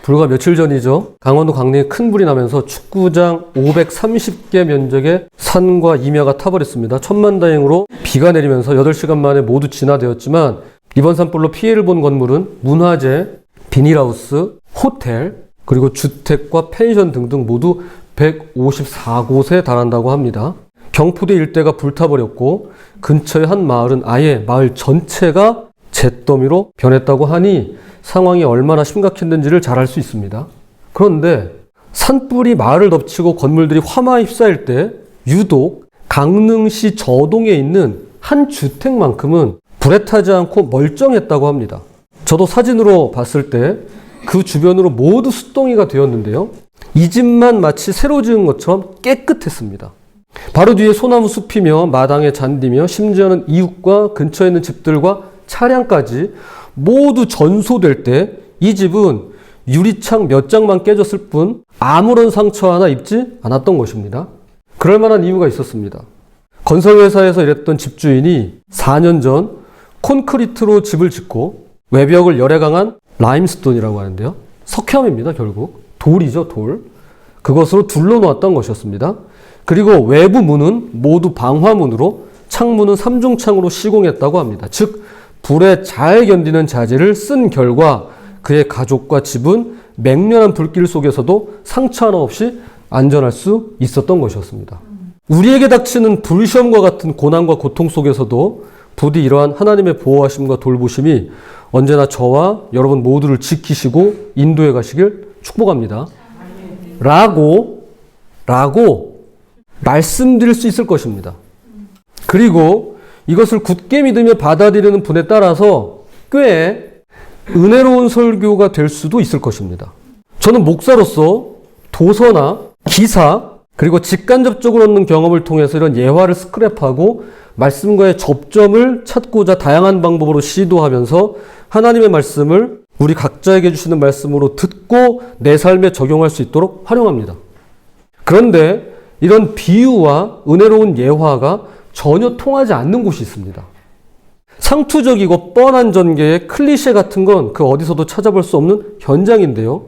불과 며칠 전이죠. 강원도 강릉에 큰 불이 나면서 축구장 530개 면적의 산과 임야가 타버렸습니다. 천만다행으로 비가 내리면서 8시간 만에 모두 진화되었지만 이번 산불로 피해를 본 건물은 문화재, 비닐하우스, 호텔, 그리고 주택과 펜션 등등 모두 154곳에 달한다고 합니다. 경포대 일대가 불타버렸고 근처의 한 마을은 아예 마을 전체가 잿더미로 변했다고 하니 상황이 얼마나 심각했는지를 잘 알 수 있습니다. 그런데 산불이 마을을 덮치고 건물들이 화마에 휩싸일 때 유독 강릉시 저동에 있는 한 주택만큼은 불에 타지 않고 멀쩡했다고 합니다. 저도 사진으로 봤을 때 그 주변으로 모두 숫덩이가 되었는데요. 이 집만 마치 새로 지은 것처럼 깨끗했습니다. 바로 뒤에 소나무 숲이며 마당에 잔디며 심지어는 이웃과 근처에 있는 집들과 차량까지 모두 전소될 때 이 집은 유리창 몇 장만 깨졌을 뿐 아무런 상처 하나 입지 않았던 것입니다. 그럴 만한 이유가 있었습니다. 건설회사에서 일했던 집주인이 4년 전 콘크리트로 집을 짓고 외벽을 열에 강한 라임스톤이라고 하는데요. 석회암입니다, 결국. 돌이죠, 돌. 그것으로 둘러놓았던 것이었습니다. 그리고 외부 문은 모두 방화문으로 창문은 3중창으로 시공했다고 합니다. 즉 불에 잘 견디는 자재를 쓴 결과 그의 가족과 집은 맹렬한 불길 속에서도 상처 하나 없이 안전할 수 있었던 것이었습니다. 우리에게 닥치는 불시험과 같은 고난과 고통 속에서도 부디 이러한 하나님의 보호하심과 돌보심이 언제나 저와 여러분 모두를 지키시고 인도해 가시길 축복합니다. 라고 말씀드릴 수 있을 것입니다. 그리고 이것을 굳게 믿으며 받아들이는 분에 따라서 꽤 은혜로운 설교가 될 수도 있을 것입니다. 저는 목사로서 도서나 기사 그리고 직간접적으로 얻는 경험을 통해서 이런 예화를 스크랩하고 말씀과의 접점을 찾고자 다양한 방법으로 시도하면서 하나님의 말씀을 우리 각자에게 주시는 말씀으로 듣고 내 삶에 적용할 수 있도록 활용합니다. 그런데 이런 비유와 은혜로운 예화가 전혀 통하지 않는 곳이 있습니다. 상투적이고 뻔한 전개의 클리셰 같은 건 그 어디서도 찾아볼 수 없는 현장인데요.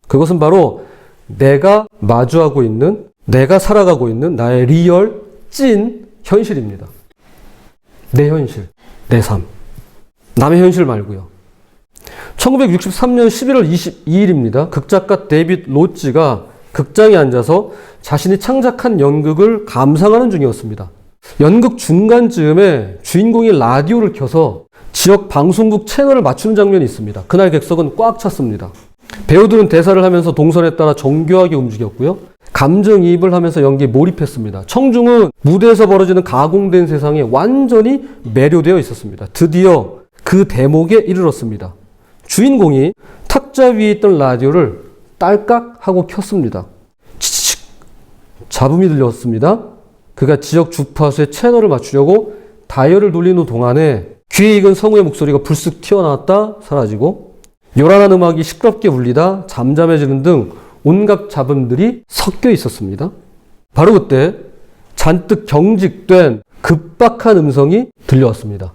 그것은 바로 내가 마주하고 있는, 내가 살아가고 있는 나의 리얼, 찐 현실입니다. 내 현실, 내 삶. 남의 현실 말고요. 1963년 11월 22일입니다. 극작가 데이빗 로치가 극장에 앉아서 자신이 창작한 연극을 감상하는 중이었습니다. 연극 중간쯤에 주인공이 라디오를 켜서 지역 방송국 채널을 맞추는 장면이 있습니다. 그날 객석은 꽉 찼습니다. 배우들은 대사를 하면서 동선에 따라 정교하게 움직였고요. 감정이입을 하면서 연기에 몰입했습니다. 청중은 무대에서 벌어지는 가공된 세상에 완전히 매료되어 있었습니다. 드디어 그 대목에 이르렀습니다. 주인공이 탁자 위에 있던 라디오를 딸깍 하고 켰습니다. 치치칙 잡음이 들렸습니다. 그가 지역 주파수의 채널을 맞추려고 다이얼을 돌리는 동안에 귀에 익은 성우의 목소리가 불쑥 튀어나왔다 사라지고 요란한 음악이 시끄럽게 울리다 잠잠해지는 등 온갖 잡음들이 섞여 있었습니다. 바로 그때 잔뜩 경직된 급박한 음성이 들려왔습니다.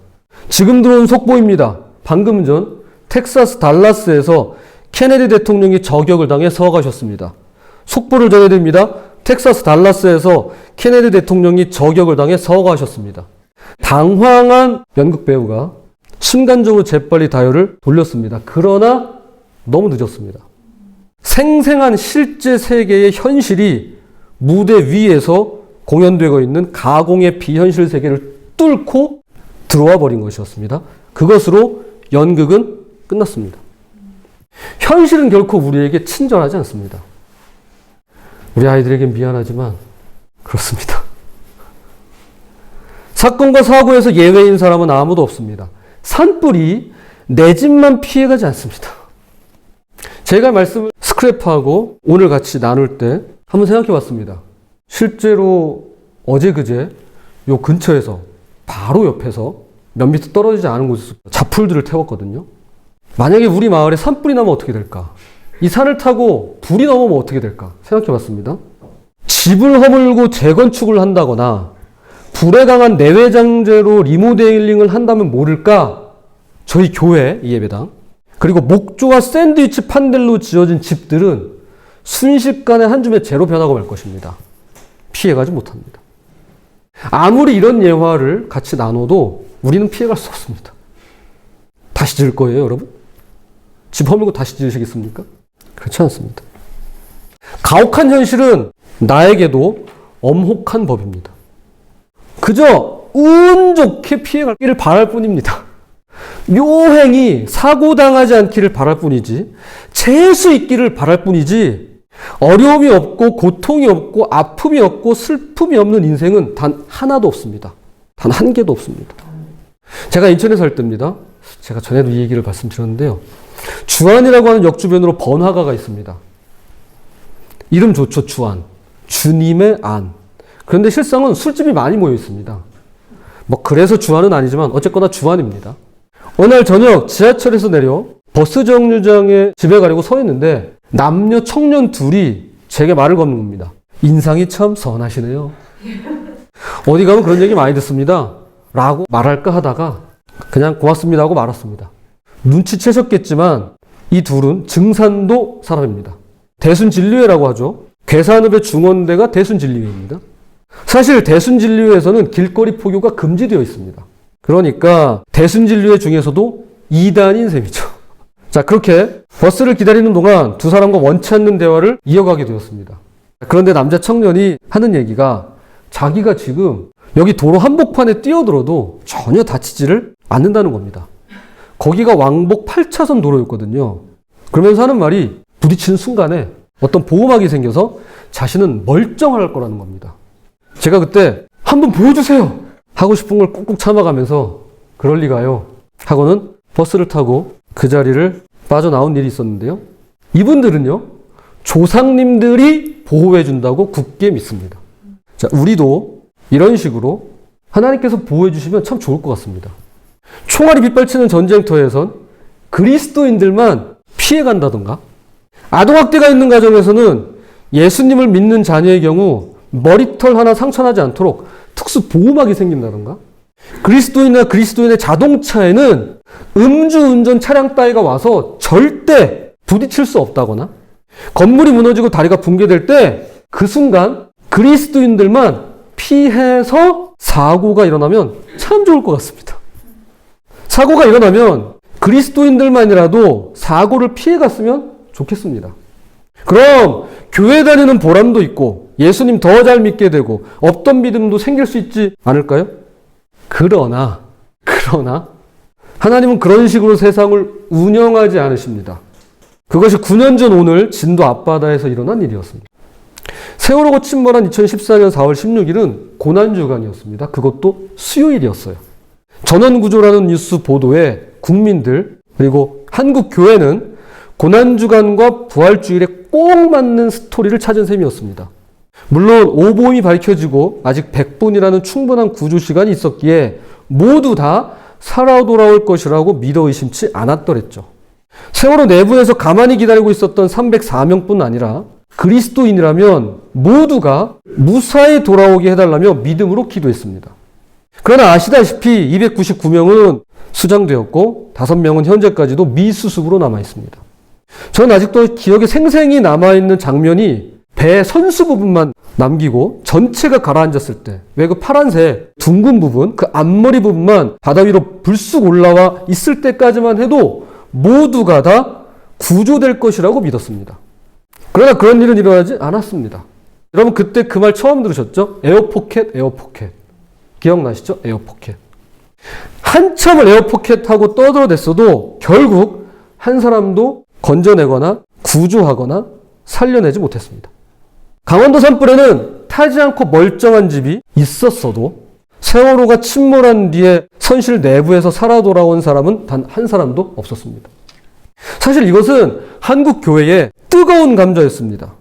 지금 들어온 속보입니다. 방금 전 텍사스 달라스에서 케네디 대통령이 저격을 당해 서거하셨습니다. 속보를 전해드립니다. 텍사스 달라스에서 케네디 대통령이 저격을 당해 서거하셨습니다. 당황한 연극 배우가 순간적으로 재빨리 다이얼을 돌렸습니다. 그러나 너무 늦었습니다. 생생한 실제 세계의 현실이 무대 위에서 공연되고 있는 가공의 비현실 세계를 뚫고 들어와 버린 것이었습니다. 그것으로 연극은 끝났습니다. 현실은 결코 우리에게 친절하지 않습니다. 우리 아이들에겐 미안하지만 그렇습니다. 사건과 사고에서 예외인 사람은 아무도 없습니다. 산불이 내 집만 피해가지 않습니다. 제가 말씀을 스크랩하고 오늘 같이 나눌 때 한번 생각해 봤습니다. 실제로 어제 그제 요 근처에서 바로 옆에서 몇 미터 떨어지지 않은 곳에서 자풀들을 태웠거든요. 만약에 우리 마을에 산불이 나면 어떻게 될까? 이 산을 타고 불이 넘으면 어떻게 될까? 생각해 봤습니다. 집을 허물고 재건축을 한다거나 불에 강한 내외장재로 리모델링을 한다면 모를까? 저희 교회, 이 예배당. 그리고 목조와 샌드위치 판넬로 지어진 집들은 순식간에 한 줌의 재로 변하고 말 것입니다. 피해가지 못합니다. 아무리 이런 예화를 같이 나눠도 우리는 피해갈 수 없습니다. 다시 지을 거예요, 여러분? 집 허물고 다시 지으시겠습니까? 그렇지 않습니다. 가혹한 현실은 나에게도 엄혹한 법입니다. 그저 운 좋게 피해가기를 바랄 뿐입니다. 묘행이 사고당하지 않기를 바랄 뿐이지, 재수 있기를 바랄 뿐이지, 어려움이 없고 고통이 없고 아픔이 없고 슬픔이 없는 인생은 단 하나도 없습니다. 단 한 개도 없습니다. 제가 인천에 살 때입니다. 제가 전에도 이 얘기를 말씀드렸는데요. 주안이라고 하는 역 주변으로 번화가가 있습니다. 이름 좋죠, 주안. 주님의 안. 그런데 실상은 술집이 많이 모여 있습니다. 뭐 그래서 주안은 아니지만 어쨌거나 주안입니다. 어느 날 저녁 지하철에서 내려 버스 정류장에 집에 가려고 서 있는데 남녀 청년 둘이 제게 말을 거는 겁니다. 인상이 참 선하시네요. 어디 가면 그런 얘기 많이 듣습니다. 라고 말할까 하다가 그냥 고맙습니다 하고 말았습니다. 눈치채셨겠지만 이 둘은 증산도 사람입니다. 대순진리회라고 하죠. 괴산읍의 중원대가 대순진리회입니다. 사실 대순진리회에서는 길거리 포교가 금지되어 있습니다. 그러니까 대순진리회 중에서도 2단인 셈이죠. 자, 그렇게 버스를 기다리는 동안 두 사람과 원치 않는 대화를 이어가게 되었습니다. 그런데 남자 청년이 하는 얘기가 자기가 지금 여기 도로 한복판에 뛰어들어도 전혀 다치지를 않는다는 겁니다. 거기가 왕복 8차선 도로였거든요. 그러면서 하는 말이 부딪히는 순간에 어떤 보호막이 생겨서 자신은 멀쩡할 거라는 겁니다. 제가 그때 한번 보여주세요 하고 싶은 걸 꾹꾹 참아가면서 그럴 리가요 하고는 버스를 타고 그 자리를 빠져나온 일이 있었는데요. 이분들은요, 조상님들이 보호해준다고 굳게 믿습니다. 자, 우리도 이런 식으로 하나님께서 보호해주시면 참 좋을 것 같습니다. 총알이 빗발치는 전쟁터에선 그리스도인들만 피해간다던가, 아동학대가 있는 가정에서는 예수님을 믿는 자녀의 경우 머리털 하나 상처나지 않도록 특수 보호막이 생긴다던가, 그리스도인이나 그리스도인의 자동차에는 음주운전 차량 따위가 와서 절대 부딪힐 수 없다거나, 건물이 무너지고 다리가 붕괴될 때 그 순간 그리스도인들만 피해서 사고가 일어나면 참 좋을 것 같습니다. 사고가 일어나면 그리스도인들만이라도 사고를 피해갔으면 좋겠습니다. 그럼 교회 다니는 보람도 있고 예수님 더 잘 믿게 되고 없던 믿음도 생길 수 있지 않을까요? 그러나 하나님은 그런 식으로 세상을 운영하지 않으십니다. 그것이 9년 전 오늘 진도 앞바다에서 일어난 일이었습니다. 세월호가 침몰한 2014년 4월 16일은 고난주간이었습니다. 그것도 수요일이었어요. 전원구조라는 뉴스 보도에 국민들 그리고 한국 교회는 고난주간과 부활주일에 꼭 맞는 스토리를 찾은 셈이었습니다. 물론 오보임이 밝혀지고 아직 100분이라는 충분한 구조 시간이 있었기에 모두 다 살아 돌아올 것이라고 믿어 의심치 않았더랬죠. 세월호 내부에서 가만히 기다리고 있었던 304명뿐 아니라 그리스도인이라면 모두가 무사히 돌아오게 해달라며 믿음으로 기도했습니다. 그러나 아시다시피 299명은 수장되었고 5명은 현재까지도 미수습으로 남아있습니다. 저는 아직도 기억에 생생히 남아있는 장면이 배 선수 부분만 남기고 전체가 가라앉았을 때 왜 그 파란색 둥근 부분, 그 앞머리 부분만 바다 위로 불쑥 올라와 있을 때까지만 해도 모두가 다 구조될 것이라고 믿었습니다. 그러나 그런 일은 일어나지 않았습니다. 여러분 그때 그 말 처음 들으셨죠? 에어포켓. 기억나시죠? 에어포켓. 한참을 에어포켓하고 떠들어댔어도 결국 한 사람도 건져내거나 구조하거나 살려내지 못했습니다. 강원도 산불에는 타지 않고 멀쩡한 집이 있었어도 세월호가 침몰한 뒤에 선실 내부에서 살아 돌아온 사람은 단 한 사람도 없었습니다. 사실 이것은 한국 교회의 뜨거운 감자였습니다.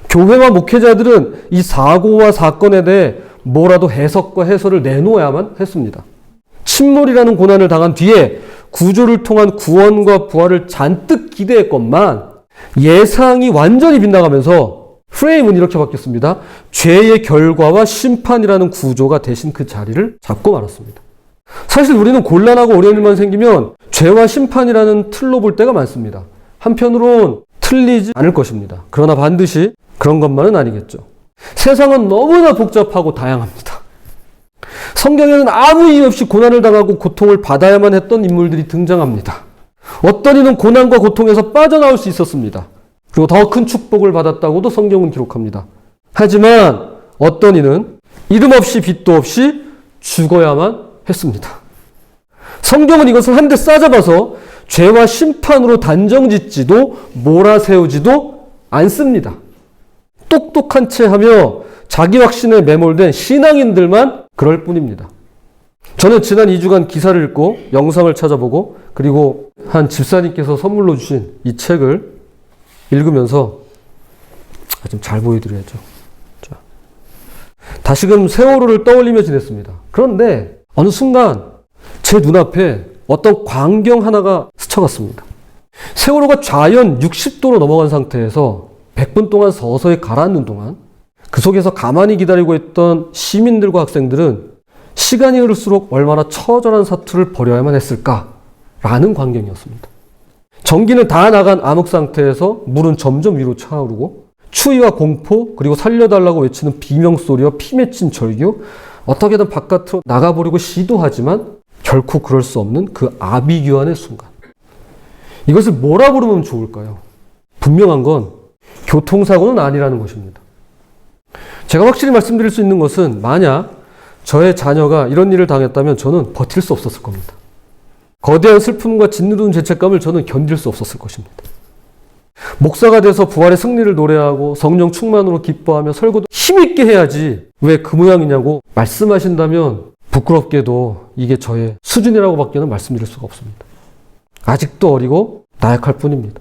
교회와 목회자들은 이 사고와 사건에 대해 뭐라도 해석과 해설을 내놓아야만 했습니다. 침몰이라는 고난을 당한 뒤에 구조를 통한 구원과 부활을 잔뜩 기대했건만 예상이 완전히 빗나가면서 프레임은 이렇게 바뀌었습니다. 죄의 결과와 심판이라는 구조가 대신 그 자리를 잡고 말았습니다. 사실 우리는 곤란하고 어려운 일만 생기면 죄와 심판이라는 틀로 볼 때가 많습니다. 한편으론 틀리지 않을 것입니다. 그러나 반드시 그런 것만은 아니겠죠. 세상은 너무나 복잡하고 다양합니다. 성경에는 아무 이유 없이 고난을 당하고 고통을 받아야만 했던 인물들이 등장합니다. 어떤 이는 고난과 고통에서 빠져나올 수 있었습니다. 그리고 더 큰 축복을 받았다고도 성경은 기록합니다. 하지만 어떤 이는 이름 없이 빚도 없이 죽어야만 했습니다. 성경은 이것을 한데 싸잡아서 죄와 심판으로 단정짓지도 몰아세우지도 않습니다. 똑똑한 채 하며 자기 확신에 매몰된 신앙인들만 그럴 뿐입니다. 저는 지난 2주간 기사를 읽고 영상을 찾아보고 그리고 한 집사님께서 선물로 주신 이 책을 읽으면서 좀 잘 보여드려야죠. 자, 다시금 세월호를 떠올리며 지냈습니다. 그런데 어느 순간 제 눈앞에 어떤 광경 하나가 스쳐갔습니다. 세월호가 좌연 60도로 넘어간 상태에서 100분 동안 서서히 가라앉는 동안 그 속에서 가만히 기다리고 있던 시민들과 학생들은 시간이 흐를수록 얼마나 처절한 사투를 벌여야만 했을까라는 광경이었습니다. 전기는 다 나간 암흑 상태에서 물은 점점 위로 차오르고 추위와 공포 그리고 살려달라고 외치는 비명소리와 피 맺힌 절규, 어떻게든 바깥으로 나가보려고 시도하지만 결코 그럴 수 없는 그 아비규환의 순간. 이것을 뭐라 부르면 좋을까요? 분명한 건 교통사고는 아니라는 것입니다. 제가 확실히 말씀드릴 수 있는 것은 만약 저의 자녀가 이런 일을 당했다면 저는 버틸 수 없었을 겁니다. 거대한 슬픔과 짓누르는 죄책감을 저는 견딜 수 없었을 것입니다. 목사가 돼서 부활의 승리를 노래하고 성령 충만으로 기뻐하며 설교도 힘있게 해야지 왜 그 모양이냐고 말씀하신다면 부끄럽게도 이게 저의 수준이라고 밖에는 말씀드릴 수가 없습니다. 아직도 어리고 나약할 뿐입니다.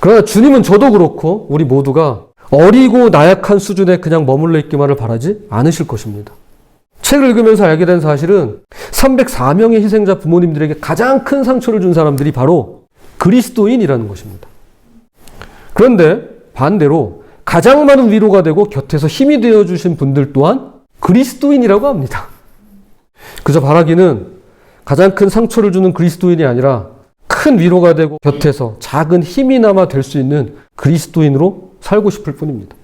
그러나 주님은 저도 그렇고 우리 모두가 어리고 나약한 수준에 그냥 머물러 있기만을 바라지 않으실 것입니다. 책을 읽으면서 알게 된 사실은 304명의 희생자 부모님들에게 가장 큰 상처를 준 사람들이 바로 그리스도인이라는 것입니다. 그런데 반대로 가장 많은 위로가 되고 곁에서 힘이 되어주신 분들 또한 그리스도인이라고 합니다. 그저 바라기는 가장 큰 상처를 주는 그리스도인이 아니라 큰 위로가 되고 곁에서 작은 힘이나마 될 수 있는 그리스도인으로 살고 싶을 뿐입니다.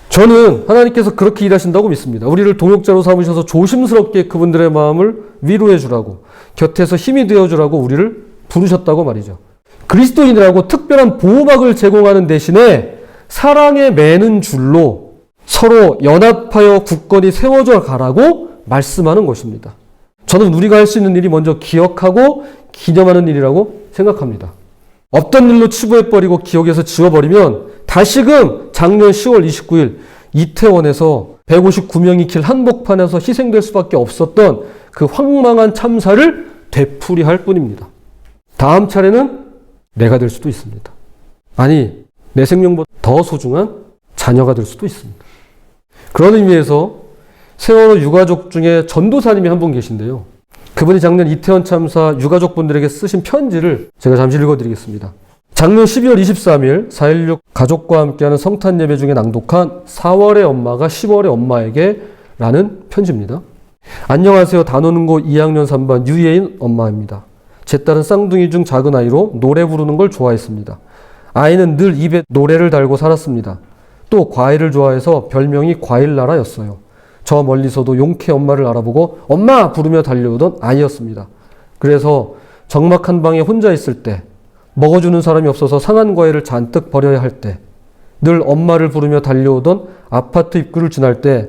저는 하나님께서 그렇게 일하신다고 믿습니다. 우리를 동역자로 삼으셔서 조심스럽게 그분들의 마음을 위로해 주라고, 곁에서 힘이 되어 주라고 우리를 부르셨다고 말이죠. 그리스도인이라고 특별한 보호막을 제공하는 대신에 사랑에 매는 줄로 서로 연합하여 굳건히 세워져 가라고 말씀하는 것입니다. 저는 우리가 할 수 있는 일이 먼저 기억하고 기념하는 일이라고 생각합니다. 없던 일로 치부해버리고 기억에서 지워버리면 다시금 작년 10월 29일 이태원에서 159명이 길 한복판에서 희생될 수밖에 없었던 그 황망한 참사를 되풀이할 뿐입니다. 다음 차례는 내가 될 수도 있습니다. 아니, 내 생명보다 더 소중한 자녀가 될 수도 있습니다. 그런 의미에서 세월호 유가족 중에 전도사님이 한 분 계신데요. 그분이 작년 이태원 참사 유가족분들에게 쓰신 편지를 제가 잠시 읽어드리겠습니다. 작년 12월 23일 4.16 가족과 함께하는 성탄 예배 중에 낭독한 4월의 엄마가 10월의 엄마에게 라는 편지입니다. 안녕하세요. 단원고 2학년 3반 유예인 엄마입니다. 제 딸은 쌍둥이 중 작은 아이로 노래 부르는 걸 좋아했습니다. 아이는 늘 입에 노래를 달고 살았습니다. 또 과일을 좋아해서 별명이 과일나라였어요. 저 멀리서도 용케 엄마를 알아보고 엄마 부르며 달려오던 아이였습니다. 그래서 적막한 방에 혼자 있을 때, 먹어주는 사람이 없어서 상한 과일을 잔뜩 버려야 할 때, 늘 엄마를 부르며 달려오던 아파트 입구를 지날 때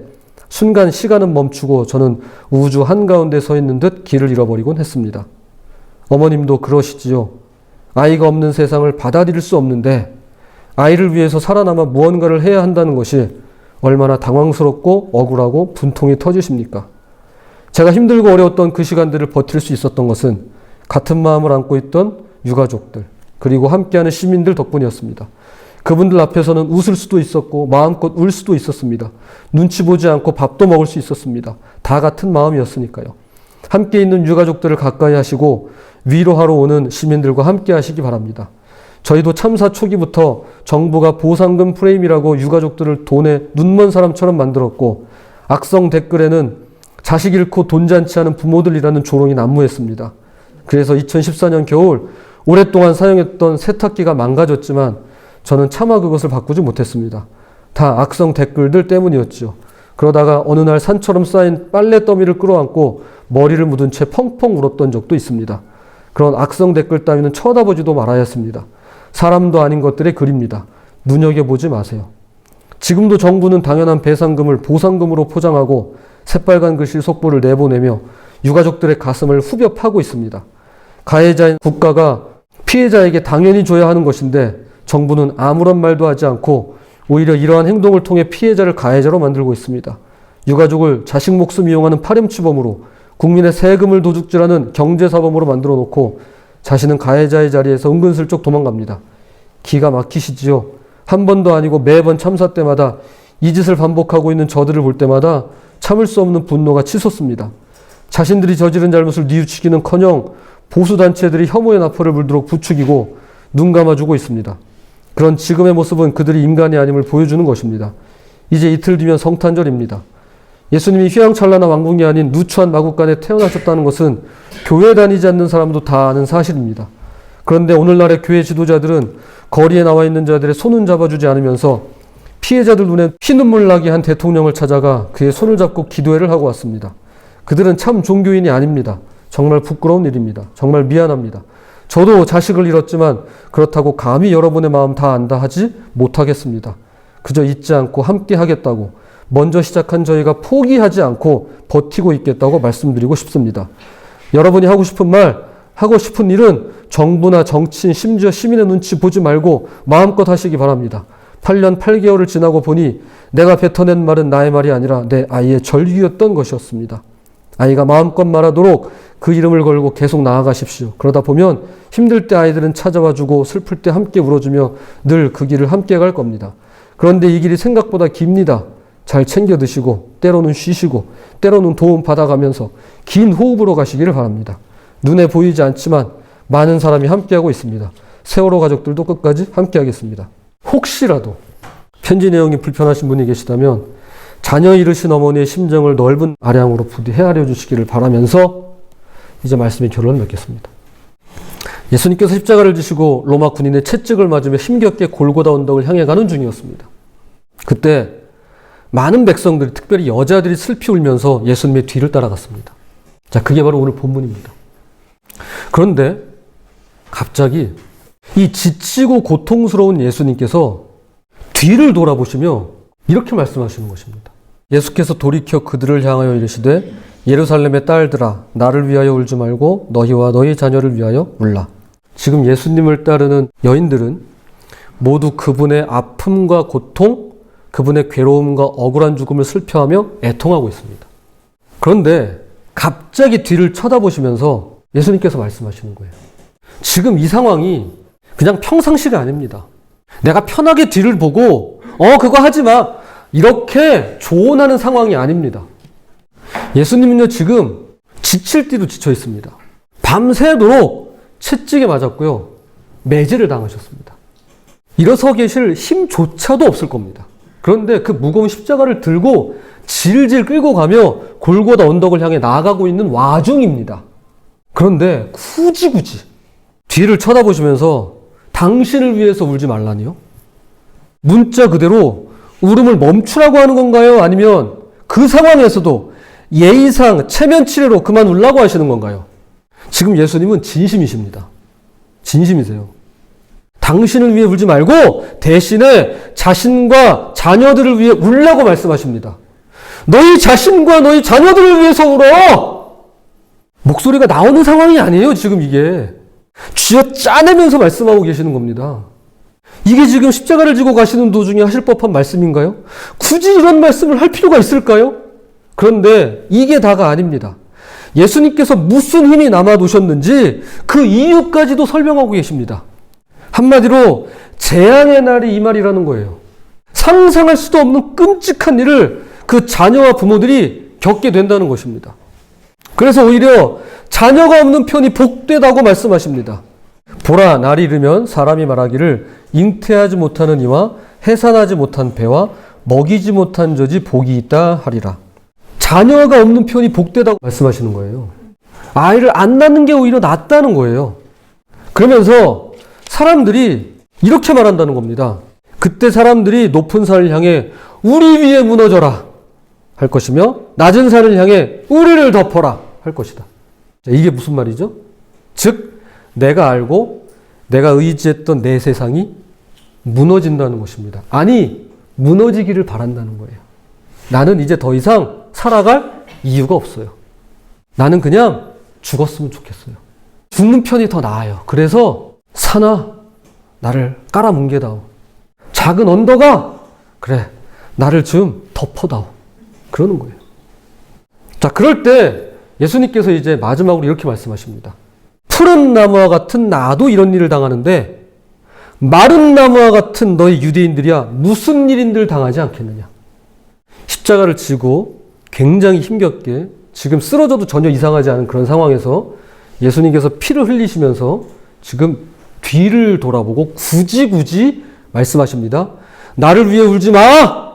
순간 시간은 멈추고 저는 우주 한가운데 서 있는 듯 길을 잃어버리곤 했습니다. 어머님도 그러시지요. 아이가 없는 세상을 받아들일 수 없는데 아이를 위해서 살아남아 무언가를 해야 한다는 것이 얼마나 당황스럽고 억울하고 분통이 터지십니까? 제가 힘들고 어려웠던 그 시간들을 버틸 수 있었던 것은 같은 마음을 안고 있던 유가족들, 그리고 함께하는 시민들 덕분이었습니다. 그분들 앞에서는 웃을 수도 있었고 마음껏 울 수도 있었습니다. 눈치 보지 않고 밥도 먹을 수 있었습니다. 다 같은 마음이었으니까요. 함께 있는 유가족들을 가까이 하시고 위로하러 오는 시민들과 함께 하시기 바랍니다. 저희도 참사 초기부터 정부가 보상금 프레임이라고 유가족들을 돈에 눈먼 사람처럼 만들었고 악성 댓글에는 자식 잃고 돈잔치하는 부모들이라는 조롱이 난무했습니다. 그래서 2014년 겨울 오랫동안 사용했던 세탁기가 망가졌지만 저는 차마 그것을 바꾸지 못했습니다. 다 악성 댓글들 때문이었죠. 그러다가 어느 날 산처럼 쌓인 빨래 더미를 끌어안고 머리를 묻은 채 펑펑 울었던 적도 있습니다. 그런 악성 댓글 따위는 쳐다보지도 말아야 했습니다. 사람도 아닌 것들의 글입니다. 눈여겨보지 마세요. 지금도 정부는 당연한 배상금을 보상금으로 포장하고 새빨간 글씨 속보를 내보내며 유가족들의 가슴을 후벼 파고 있습니다. 가해자인 국가가 피해자에게 당연히 줘야 하는 것인데 정부는 아무런 말도 하지 않고 오히려 이러한 행동을 통해 피해자를 가해자로 만들고 있습니다. 유가족을 자식 목숨 이용하는 파렴치범으로 국민의 세금을 도둑질하는 경제사범으로 만들어 놓고 자신은 가해자의 자리에서 은근슬쩍 도망갑니다. 기가 막히시지요. 한 번도 아니고 매번 참사 때마다 이 짓을 반복하고 있는 저들을 볼 때마다 참을 수 없는 분노가 치솟습니다. 자신들이 저지른 잘못을 뉘우치기는커녕 보수단체들이 혐오의 나팔을 불도록 부추기고 눈 감아주고 있습니다. 그런 지금의 모습은 그들이 인간이 아님을 보여주는 것입니다. 이제 이틀 뒤면 성탄절입니다. 예수님이 휘황찬란한 왕궁이 아닌 누추한 마국간에 태어나셨다는 것은 교회 다니지 않는 사람도 다 아는 사실입니다. 그런데 오늘날의 교회 지도자들은 거리에 나와 있는 자들의 손은 잡아주지 않으면서 피해자들 눈에 피눈물 나게 한 대통령을 찾아가 그의 손을 잡고 기도회를 하고 왔습니다. 그들은 참 종교인이 아닙니다. 정말 부끄러운 일입니다. 정말 미안합니다. 저도 자식을 잃었지만 그렇다고 감히 여러분의 마음 다 안다 하지 못하겠습니다. 그저 잊지 않고 함께 하겠다고 먼저 시작한 저희가 포기하지 않고 버티고 있겠다고 말씀드리고 싶습니다. 여러분이 하고 싶은 말, 하고 싶은 일은 정부나 정치인, 심지어 시민의 눈치 보지 말고 마음껏 하시기 바랍니다. 8년 8개월을 지나고 보니 내가 뱉어낸 말은 나의 말이 아니라 내 아이의 절규였던 것이었습니다. 아이가 마음껏 말하도록 그 이름을 걸고 계속 나아가십시오. 그러다 보면 힘들 때 아이들은 찾아와 주고 슬플 때 함께 울어주며 늘 그 길을 함께 갈 겁니다. 그런데 이 길이 생각보다 깁니다. 잘 챙겨 드시고 때로는 쉬시고 때로는 도움 받아가면서 긴 호흡으로 가시기를 바랍니다. 눈에 보이지 않지만 많은 사람이 함께하고 있습니다. 세월호 가족들도 끝까지 함께하겠습니다. 혹시라도 편지 내용이 불편하신 분이 계시다면 자녀 잃으신 어머니의 심정을 넓은 아량으로 부디 헤아려 주시기를 바라면서 이제 말씀의 결론을 맺겠습니다. 예수님께서 십자가를 지시고 로마 군인의 채찍을 맞으며 힘겹게 골고다 언덕을 향해 가는 중이었습니다. 그때 많은 백성들이, 특별히 여자들이 슬피 울면서 예수님의 뒤를 따라갔습니다. 자, 그게 바로 오늘 본문입니다. 그런데 갑자기 이 지치고 고통스러운 예수님께서 뒤를 돌아보시며 이렇게 말씀하시는 것입니다. 예수께서 돌이켜 그들을 향하여 이르시되 예루살렘의 딸들아 나를 위하여 울지 말고 너희와 너희 자녀를 위하여 울라. 지금 예수님을 따르는 여인들은 모두 그분의 아픔과 고통, 그분의 괴로움과 억울한 죽음을 슬퍼하며 애통하고 있습니다. 그런데 갑자기 뒤를 쳐다보시면서 예수님께서 말씀하시는 거예요. 지금 이 상황이 그냥 평상시가 아닙니다. 내가 편하게 뒤를 보고 그거 하지 마 이렇게 조언하는 상황이 아닙니다. 예수님은요 지금 지칠 띠도 지쳐 있습니다. 밤새도록 채찍에 맞았고요. 매질을 당하셨습니다. 일어서 계실 힘조차도 없을 겁니다. 그런데 그 무거운 십자가를 들고 질질 끌고 가며 골고다 언덕을 향해 나아가고 있는 와중입니다. 그런데 굳이 뒤를 쳐다보시면서 당신을 위해서 울지 말라니요? 문자 그대로 울음을 멈추라고 하는 건가요? 아니면 그 상황에서도 예의상 체면치레로 그만 울라고 하시는 건가요? 지금 예수님은 진심이십니다. 진심이세요. 당신을 위해 울지 말고 대신에 자신과 자녀들을 위해 울라고 말씀하십니다. 너희 자신과 너희 자녀들을 위해서 울어! 목소리가 나오는 상황이 아니에요, 지금 이게. 쥐어 짜내면서 말씀하고 계시는 겁니다. 이게 지금 십자가를 지고 가시는 도중에 하실 법한 말씀인가요? 굳이 이런 말씀을 할 필요가 있을까요? 그런데 이게 다가 아닙니다. 예수님께서 무슨 힘이 남아도셨는지 그 이유까지도 설명하고 계십니다. 한마디로 재앙의 날이 이 말이라는 거예요. 상상할 수도 없는 끔찍한 일을 그 자녀와 부모들이 겪게 된다는 것입니다. 그래서 오히려 자녀가 없는 편이 복되다고 말씀하십니다. 보라, 날이 이르면 사람이 말하기를 잉태하지 못하는 이와 해산하지 못한 배와 먹이지 못한 젖이 복이 있다 하리라. 자녀가 없는 편이 복되다고 말씀하시는 거예요. 아이를 안 낳는 게 오히려 낫다는 거예요. 그러면서 사람들이 이렇게 말한다는 겁니다. 그때 사람들이 높은 산을 향해 우리 위에 무너져라 할 것이며 낮은 산을 향해 우리를 덮어라 할 것이다. 자, 이게 무슨 말이죠? 즉 내가 알고 내가 의지했던 내 세상이 무너진다는 것입니다. 아니 무너지기를 바란다는 거예요. 나는 이제 더 이상 살아갈 이유가 없어요. 나는 그냥 죽었으면 좋겠어요. 죽는 편이 더 나아요. 그래서 산아 나를 깔아뭉개다오. 작은 언덕아 그래 나를 좀 덮어다오. 그러는 거예요. 자, 그럴 때 예수님께서 이제 마지막으로 이렇게 말씀하십니다. 푸른 나무와 같은 나도 이런 일을 당하는데 마른 나무와 같은 너희 유대인들이야 무슨 일인들 당하지 않겠느냐. 십자가를 지고 굉장히 힘겹게 지금 쓰러져도 전혀 이상하지 않은 그런 상황에서 예수님께서 피를 흘리시면서 지금 뒤를 돌아보고 굳이 말씀하십니다. 나를 위해 울지 마!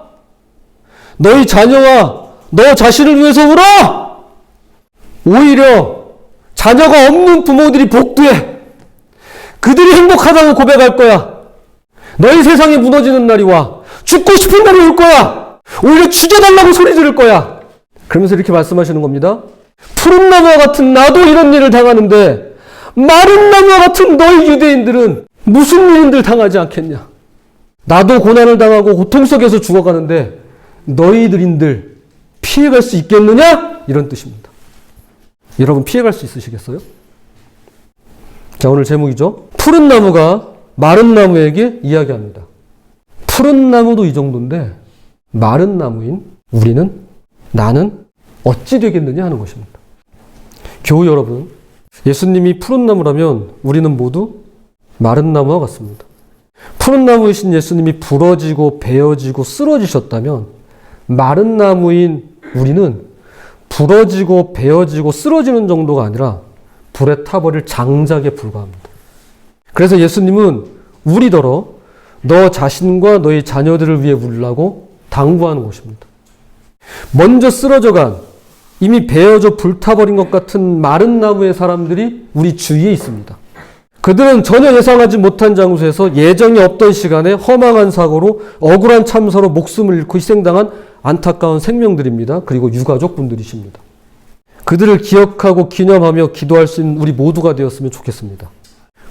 너희 자녀와 너 자신을 위해서 울어! 오히려 자녀가 없는 부모들이 복돼. 그들이 행복하다고 고백할 거야. 너희 세상이 무너지는 날이 와. 죽고 싶은 날이 올 거야. 오히려 죽여달라고 소리 지를 거야. 그러면서 이렇게 말씀하시는 겁니다. 푸른 나무와 같은 나도 이런 일을 당하는데 마른 나무와 같은 너희 유대인들은 무슨 일인들 당하지 않겠냐. 나도 고난을 당하고 고통 속에서 죽어가는데 너희들인들 피해갈 수 있겠느냐? 이런 뜻입니다. 여러분 피해갈 수 있으시겠어요? 자, 오늘 제목이죠. 푸른 나무가 마른 나무에게 이야기합니다. 푸른 나무도 이 정도인데 마른 나무인 나는 어찌 되겠느냐 하는 것입니다. 교우 여러분, 예수님이 푸른 나무라면 우리는 모두 마른 나무와 같습니다. 푸른 나무이신 예수님이 부러지고 베어지고 쓰러지셨다면 마른 나무인 우리는 부러지고 베어지고 쓰러지는 정도가 아니라 불에 타버릴 장작에 불과합니다. 그래서 예수님은 우리더러 너 자신과 너희 자녀들을 위해 울라고 당부하는 것입니다. 먼저 쓰러져간 이미 베어져 불타버린 것 같은 마른 나무의 사람들이 우리 주위에 있습니다. 그들은 전혀 예상하지 못한 장소에서 예정이 없던 시간에 허망한 사고로 억울한 참사로 목숨을 잃고 희생당한 안타까운 생명들입니다. 그리고 유가족 분들이십니다. 그들을 기억하고 기념하며 기도할 수 있는 우리 모두가 되었으면 좋겠습니다.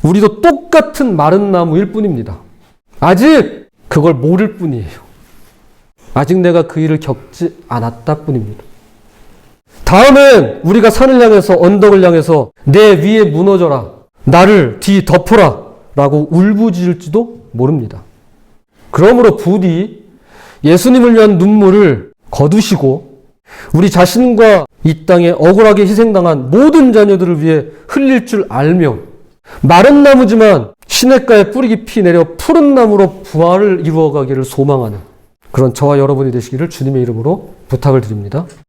우리도 똑같은 마른 나무일 뿐입니다. 아직 그걸 모를 뿐이에요. 아직 내가 그 일을 겪지 않았다 뿐입니다. 다음엔 우리가 산을 향해서 언덕을 향해서 내 위에 무너져라. 나를 뒤덮어라. 라고 울부짖을지도 모릅니다. 그러므로 부디 예수님을 위한 눈물을 거두시고 우리 자신과 이 땅에 억울하게 희생당한 모든 자녀들을 위해 흘릴 줄 알며 마른 나무지만 시냇가에 뿌리 깊이 내려 푸른 나무로 부활을 이루어가기를 소망하는 그런 저와 여러분이 되시기를 주님의 이름으로 부탁을 드립니다.